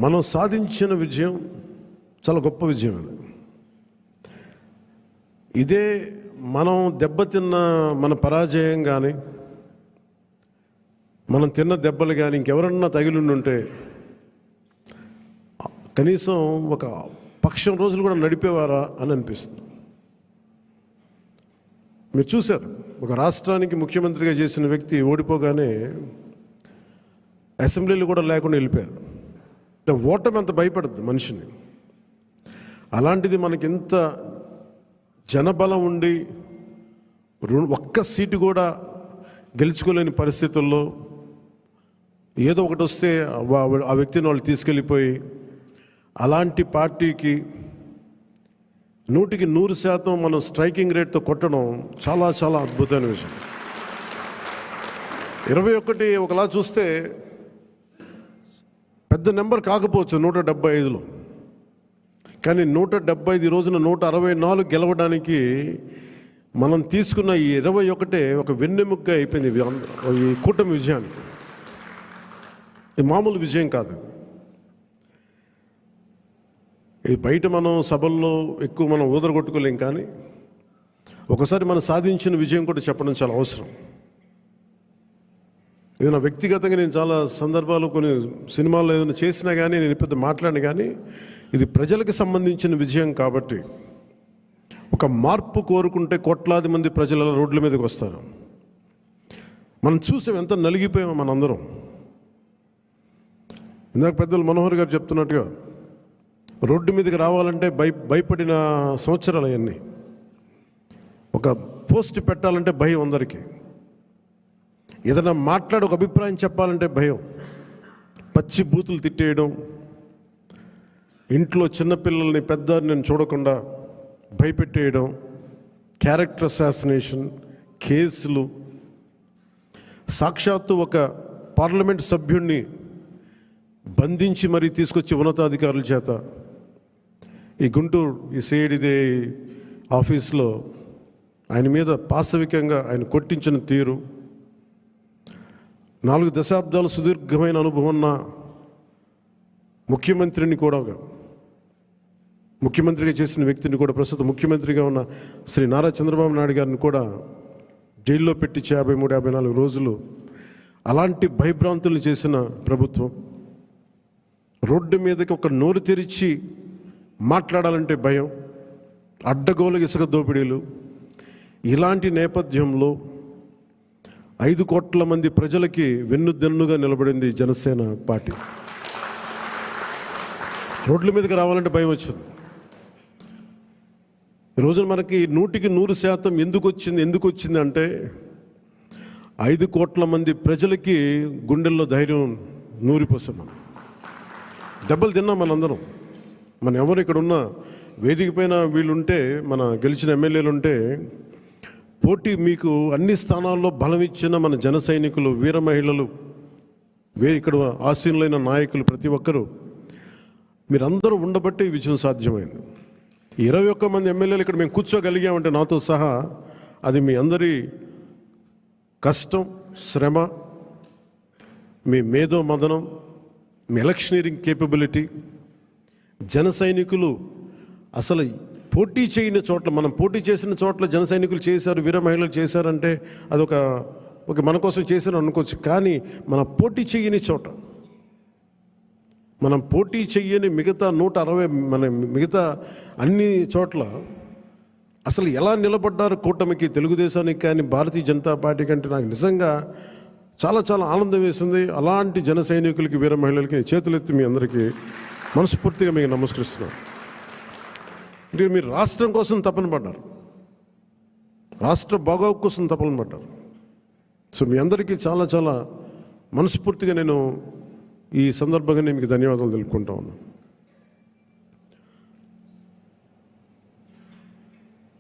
మనం సాధించిన విజయం చాలా గొప్ప విజయం. అది ఇదే మనం దెబ్బతిన్న మన పరాజయం కానీ, మనం తిన్న దెబ్బలు కానీ ఇంకెవరన్నా తగిలిండుంటే కనీసం ఒక పక్షం రోజులు కూడా నడిపేవారా అని అనిపిస్తుంది. మీరు చూశారు, ఒక రాష్ట్రానికి ముఖ్యమంత్రిగా చేసిన వ్యక్తి ఓడిపోగానే అసెంబ్లీలు కూడా లేకుండా వెళ్ళిపోయారు. ఓటమి అంత భయపడుతుంది మనిషిని. అలాంటిది మనకి ఇంత జనబలం ఉండి ఒక్క సీటు కూడా గెలుచుకోలేని పరిస్థితుల్లో ఏదో ఒకటి వస్తే ఆ వ్యక్తిని వాళ్ళు తీసుకెళ్ళిపోయి అలాంటి పార్టీకి 100% మనం స్ట్రైకింగ్ రేట్తో కొట్టడం చాలా చాలా అద్భుతమైన విషయం. 21 ఒకలా చూస్తే పెద్ద నెంబర్ కాకపోవచ్చు 175లో, కానీ 175 రోజున 164 గెలవడానికి మనం తీసుకున్న ఈ 21 ఒక వెన్నెముకగా అయిపోయింది ఈ కూటమి విజయానికి. ఇది మామూలు విజయం కాదు. ఇది బయట మనం సభల్లో ఎక్కువ మనం ఊదరగొట్టుకోలేం, కానీ ఒకసారి మనం సాధించిన విజయం కూడా చెప్పడం చాలా అవసరం. ఇది నా వ్యక్తిగతంగా నేను చాలా సందర్భాలు కొన్ని సినిమాల్లో ఏదైనా చేసినా కానీ, నేను పెద్ద మాట్లాడినా కానీ, ఇది ప్రజలకు సంబంధించిన విజయం కాబట్టి ఒక మార్పు కోరుకుంటే కోట్లాది మంది ప్రజల రోడ్ల మీదకి వస్తారు. మనం చూసాం ఎంత నలిగిపోయామో మనందరం. ఇందాక పెద్దలు మనోహర్ గారు చెప్తున్నట్టుగా రోడ్డు మీదకి రావాలంటే భయపడిన సంవత్సరాలు అవన్నీ. ఒక పోస్ట్ పెట్టాలంటే భయం అందరికీ. ఏదైనా మాట్లాడి ఒక అభిప్రాయం చెప్పాలంటే భయం. పచ్చి బూతులు తిట్టేయడం, ఇంట్లో చిన్నపిల్లల్ని పెద్దని చూడకుండా భయపెట్టేయడం, క్యారెక్టర్ అసాసినేషన్ కేసులు, సాక్షాత్తు ఒక పార్లమెంట్ సభ్యుడిని బంధించి మరీ తీసుకొచ్చి ఉన్నతాధికారుల చేత ఈ గుంటూరు ఈ సిఐడిదే ఆఫీస్లో ఆయన మీద పాశవికంగా ఆయన కొట్టించిన తీరు, 4 దశాబ్దాల సుదీర్ఘమైన అనుభవం ఉన్న ముఖ్యమంత్రిని కూడా, ముఖ్యమంత్రిగా చేసిన వ్యక్తిని కూడా, ప్రస్తుతం ముఖ్యమంత్రిగా ఉన్న శ్రీ నారా చంద్రబాబు నాయుడు గారిని కూడా జైల్లో పెట్టి 53-54 రోజులు అలాంటి భయభ్రాంతులు చేసిన ప్రభుత్వం. రోడ్డు మీదకి ఒక నోరు తెరిచి మాట్లాడాలంటే భయం, అడ్డగోలు ఇసుక దోపిడీలు. ఇలాంటి నేపథ్యంలో 5 కోట్ల మంది ప్రజలకి వెన్నుదన్నుగా నిలబడింది జనసేన పార్టీ. రోడ్ల మీదకి రావాలంటే భయం వచ్చింది. ఈరోజు మనకి 100% ఎందుకు వచ్చింది అంటే 5 కోట్ల మంది ప్రజలకి గుండెల్లో ధైర్యం నూరిపోసాం. మనం దెబ్బలు తిన్నాం మనందరం. మన ఎవరు ఇక్కడ ఉన్న వేదిక పైన వీళ్ళుంటే, మన గెలిచిన ఎమ్మెల్యేలు ఉంటే, పోటీ మీకు అన్ని స్థానాల్లో బలం ఇచ్చిన మన జన సైనికులు, వీర మహిళలు, ఇక్కడ ఆసీనులైన నాయకులు ప్రతి ఒక్కరూ మీరందరూ ఉండబట్టే ఈ విజయం సాధ్యమైంది. 21 మంది ఎమ్మెల్యేలు ఇక్కడ మేము కూర్చోగలిగామంటే నాతో సహా అది మీ అందరి కష్టం, శ్రమ, మీ మేధో మదనం, మీ ఎలక్షనీరింగ్ కేపబిలిటీ. జన సైనికులు అసలు పోటీ చేయని చోట్ల, మనం పోటీ చేసిన చోట్ల జన సైనికులు చేశారు, వీర మహిళలు చేశారంటే అదొక మన కోసం చేశారు అనుకోవచ్చు. కానీ మన పోటీ చేయని చోట, మనం పోటీ చెయ్యని మిగతా 160 మన మిగతా అన్ని చోట్ల అసలు ఎలా నిలబడ్డారు కూటమికి, తెలుగుదేశానికి కానీ భారతీయ జనతా పార్టీ కంటే నాకు నిజంగా చాలా చాలా ఆనందం వేసింది. అలాంటి జన సైనికులకి, వీర మహిళలకి చేతులెత్తి మీ అందరికీ మనస్ఫూర్తిగా మీకు నమస్కరిస్తున్నాను. అంటే మీరు రాష్ట్రం కోసం తపన పడ్డారు, రాష్ట్ర బాగోగు కోసం తపన పడ్డారు. సో మీ అందరికీ చాలా చాలా మనస్ఫూర్తిగా నేను ఈ సందర్భంగా నేను మీకు ధన్యవాదాలు తెలుపుకుంటా ఉన్నాను.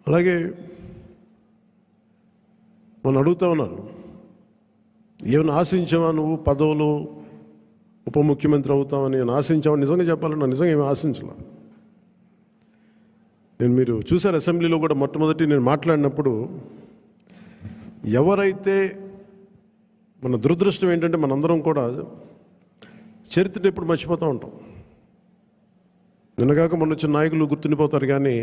అలాగే మనం అడుగుతూ ఉన్నారు, ఏమైనా ఆశించావా నువ్వు, పదవులు, ఉప ముఖ్యమంత్రి అవుతామని ఆశించావా? నిజంగా చెప్పాలన్నా నిజంగా ఏమి ఆశించలే. మీరు చూసారు అసెంబ్లీలో కూడా మొట్టమొదటి నేను మాట్లాడినప్పుడు, ఎవరైతే మన దురదృష్టం ఏంటంటే మనందరం కూడా చరిత్రను ఎప్పుడు మర్చిపోతూ ఉంటాం. నిన్నగాక మొన్న వచ్చిన నాయకులు గుర్తుండిపోతారు, కానీ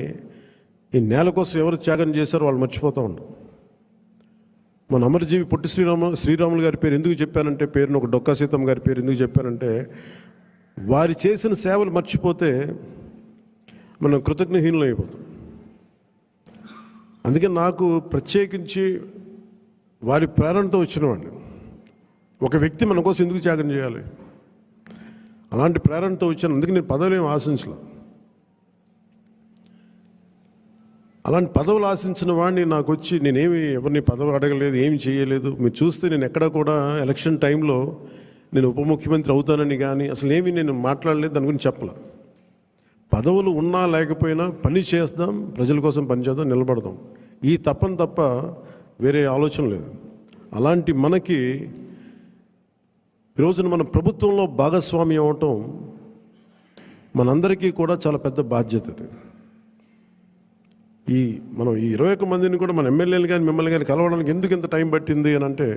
ఈ నేల కోసం ఎవరు త్యాగం చేశారో వాళ్ళు మర్చిపోతూ ఉంటారు. మన అమరజీవి పొట్టి శ్రీరాములు గారి పేరు ఎందుకు చెప్పానంటే, పేరును ఒక డొక్కా సీతమ్మ గారి పేరు ఎందుకు చెప్పానంటే, వారి చేసిన సేవలు మర్చిపోతే మనం కృతజ్ఞహీనులు అయిపోతాం. అందుకే నాకు ప్రత్యేకించి వారి ప్రేరణతో వచ్చినవాడిని. ఒక వ్యక్తి మన కోసం ఎందుకు త్యాగం చేయాలి, అలాంటి ప్రేరణతో వచ్చాను. అందుకే నేను పదవులు ఏమి ఆశించలే. అలాంటి పదవులు ఆశించిన వాడిని నాకు వచ్చి నేనేమి ఎవరిని పదవి అడగలేదు, ఏమి చేయలేదు. మీరు చూస్తే నేను ఎక్కడ కూడా ఎలక్షన్ టైంలో నేను ఉప ముఖ్యమంత్రి అవుతానని కానీ అసలు ఏమీ నేను మాట్లాడలేదు, దాని గురించి చెప్పలే. పదవులు ఉన్నా లేకపోయినా పని చేద్దాం, ప్రజల కోసం పనిచేద్దాం, నిలబడదాం, ఈ తప్ప వేరే ఆలోచన లేదు. అలాంటి మనకి ఈరోజున మన ప్రభుత్వంలో భాగస్వామ్యం అవటం మనందరికీ కూడా చాలా పెద్ద బాధ్యత. మనం ఈ 21 మందిని కూడా మన ఎమ్మెల్యేలు కానీ మిమ్మల్ని కానీ కలవడానికి ఎందుకు ఇంత టైం పట్టింది అని అంటే,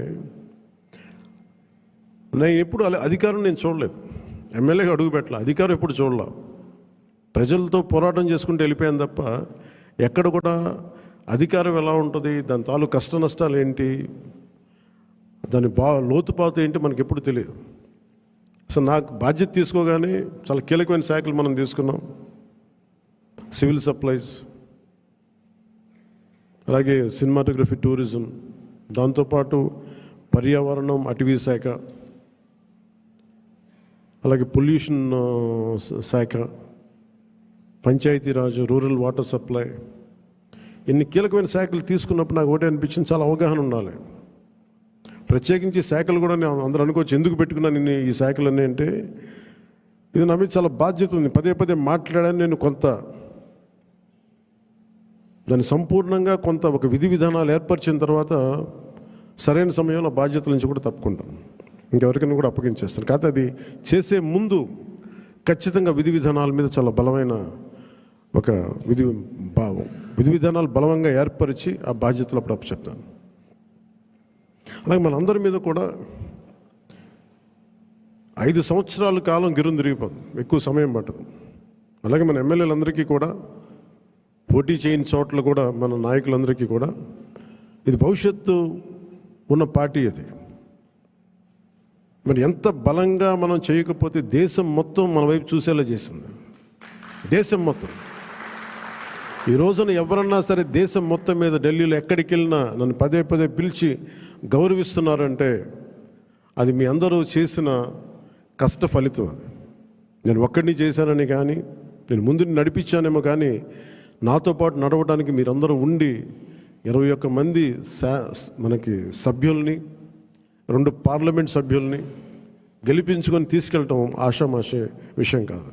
నేను ఎప్పుడు అధికారం నేను చూడలేదు, ఎమ్మెల్యేగా అడుగు పెట్టలే, అధికారం ఎప్పుడు చూడలే. ప్రజలతో పోరాటం చేసుకుంటూ వెళ్ళిపోయాను తప్ప ఎక్కడ కూడా అధికారం ఎలా ఉంటుంది, దాని తాలూకు కష్ట నష్టాలు ఏంటి, దాని లోతుపాతు ఏంటి మనకి ఎప్పుడు తెలియదు. అసలు నాకు బాధ్యత తీసుకోగానే చాలా కీలకమైన శాఖలు మనం తీసుకున్నాం. సివిల్ సప్లైస్, అలాగే సినిమాటోగ్రఫీ, టూరిజం, దాంతోపాటు పర్యావరణం, అటవీ శాఖ, అలాగే పొల్యూషన్ శాఖ, పంచాయతీరాజ్, రూరల్ వాటర్ సప్లై, ఇన్ని కీలకమైన శాఖలు తీసుకున్నప్పుడు నాకు ఒకటే అనిపించింది, చాలా అవగాహన ఉండాలి. ప్రత్యేకించి శాఖలు కూడా నేను అందరూ అనుకోవచ్చు ఎందుకు పెట్టుకున్నాను నేను ఈ శాఖలన్నీ అంటే, ఇది నా మీద చాలా బాధ్యత ఉంది. పదే మాట్లాడాను నేను. కొంత దాన్ని సంపూర్ణంగా ఒక విధి విధానాలు ఏర్పరిచిన తర్వాత సరైన సమయంలో బాధ్యతల నుంచి కూడా తప్పుకుంటాను, ఇంకెవరికైనా కూడా అప్పగించేస్తాను. కాకపోతే అది చేసే ముందు ఖచ్చితంగా విధి విధానాల మీద చాలా బలమైన ఒక విధి విధానాలు బలంగా ఏర్పరిచి ఆ బాధ్యతలు అప్పుడు అప్పచెప్తాను. అలాగే మనందరి మీద కూడా 5 సంవత్సరాల కాలం గిరుని తిరిగిపోతుంది, ఎక్కువ సమయం పట్టదు. అలాగే మన ఎమ్మెల్యేలందరికీ కూడా, పోటీ చేయని చోట్ల కూడా మన నాయకులందరికీ కూడా ఇది భవిష్యత్తు ఉన్న పార్టీ. అది మరి ఎంత బలంగా మనం చేయకపోతే దేశం మొత్తం మన వైపు చూసేలా చేసింది. దేశం మొత్తం ఈ రోజున ఎవరన్నా సరే దేశం మొత్తం మీద ఢిల్లీలో ఎక్కడికి వెళ్ళినా నన్ను పదే పిలిచి గౌరవిస్తున్నారంటే అది మీ అందరూ చేసిన కష్ట ఫలితం. అది నేను ఒక్కడిని చేశానని కానీ, నేను ముందు నడిపించానేమో కానీ, నాతో పాటు నడవడానికి మీరందరూ ఉండి 21 మంది మనకి సభ్యుల్ని, 2 పార్లమెంట్ సభ్యుల్ని గెలిపించుకొని తీసుకెళ్ళటం ఆషామాషే విషయం కాదు.